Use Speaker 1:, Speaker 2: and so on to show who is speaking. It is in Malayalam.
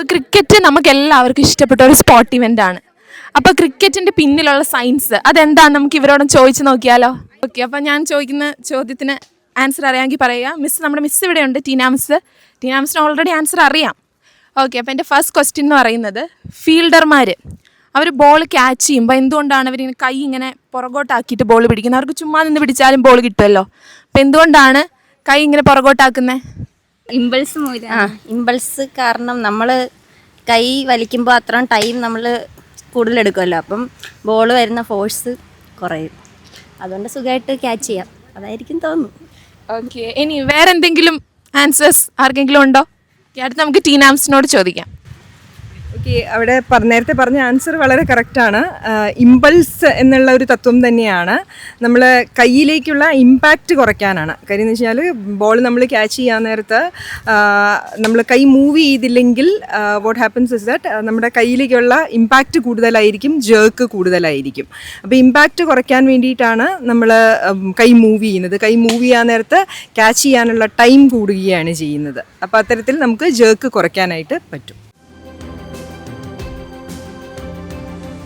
Speaker 1: അപ്പോൾ ക്രിക്കറ്റ് നമുക്ക് എല്ലാവർക്കും ഇഷ്ടപ്പെട്ട ഒരു സ്പോർട്ട് ഇവൻ്റ് ആണ്. അപ്പോൾ ക്രിക്കറ്റിൻ്റെ പിന്നിലുള്ള സയൻസ് അതെന്താണെന്ന് നമുക്ക് ഇവരോടും ചോദിച്ചു നോക്കിയാലോ? ഓക്കെ, അപ്പോൾ ഞാൻ ചോദിക്കുന്ന ചോദ്യത്തിന് ആൻസർ അറിയാമെങ്കിൽ പറയുക. നമ്മുടെ മിസ് ഇവിടെയുണ്ട്, ടീന മിസ്. ടീന മിസ്സിന് ഓൾറെഡി ആൻസർ അറിയാം. ഓക്കെ, അപ്പോൾ എൻ്റെ ഫസ്റ്റ് ക്വസ്റ്റ്യൻ എന്ന് പറയുന്നത്, ഫീൽഡർമാർ അവർ ബോൾ ക്യാച്ച് ചെയ്യുമ്പോൾ എന്തുകൊണ്ടാണ് അവരിങ്ങനെ കൈ ഇങ്ങനെ പുറകോട്ടാക്കിയിട്ട് ബോൾ പിടിക്കുന്നത്? അവർക്ക് ചുമ്മാ നിന്ന് പിടിച്ചാലും ബോൾ കിട്ടുമല്ലോ. അപ്പോൾ എന്തുകൊണ്ടാണ് കൈ ഇങ്ങനെ പുറകോട്ടാക്കുന്നത്?
Speaker 2: ഇമ്പൾസ് മൂലം. ഇമ്പൾസ് കാരണം നമ്മൾ കൈ വലിക്കുമ്പോൾ അത്രയും ടൈം നമ്മൾ കൂടുതലെടുക്കുമല്ലോ, അപ്പം ബോൾ വരുന്ന ഫോഴ്സ് കുറയും. അതുകൊണ്ട് സുഖമായിട്ട് ക്യാച്ച് ചെയ്യാം, അതായിരിക്കും തോന്നുന്നു.
Speaker 1: ഓക്കെ, ഇനി വേറെ എന്തെങ്കിലും ആൻസേഴ്സ് ആർക്കെങ്കിലും ഉണ്ടോ? അടുത്ത് നമുക്ക് ടീനാംസിനോട് ചോദിക്കാം.
Speaker 3: ഓക്കെ, അവിടെ നേരത്തെ പറഞ്ഞ ആൻസർ വളരെ കറക്റ്റാണ്. ഇമ്പൾസ് എന്നുള്ള ഒരു തത്വം തന്നെയാണ് നമ്മൾ കയ്യിലേക്കുള്ള ഇമ്പാക്റ്റ് കുറയ്ക്കാനാണ്. കാര്യം എന്ന് വെച്ചാൽ ബോൾ നമ്മൾ ക്യാച്ച് ചെയ്യാൻ നേരത്ത് നമ്മൾ കൈ മൂവ് ചെയ്തില്ലെങ്കിൽ വാട്ട് ഹാപ്പൻസ് ഇസ് ദാറ്റ് നമ്മുടെ കയ്യിലേക്കുള്ള ഇമ്പാക്റ്റ് കൂടുതലായിരിക്കും, ജേർക്ക് കൂടുതലായിരിക്കും. അപ്പോൾ ഇമ്പാക്റ്റ് കുറയ്ക്കാൻ വേണ്ടിയിട്ടാണ് നമ്മൾ കൈ മൂവ് ചെയ്യുന്നത്. കൈ മൂവ് ചെയ്യാൻ നേരത്ത് ക്യാച്ച് ചെയ്യാനുള്ള ടൈം കൂടുകയാണ് ചെയ്യുന്നത്. അപ്പോൾ അത്തരത്തിൽ നമുക്ക് ജേർക്ക് കുറയ്ക്കാനായിട്ട് പറ്റും.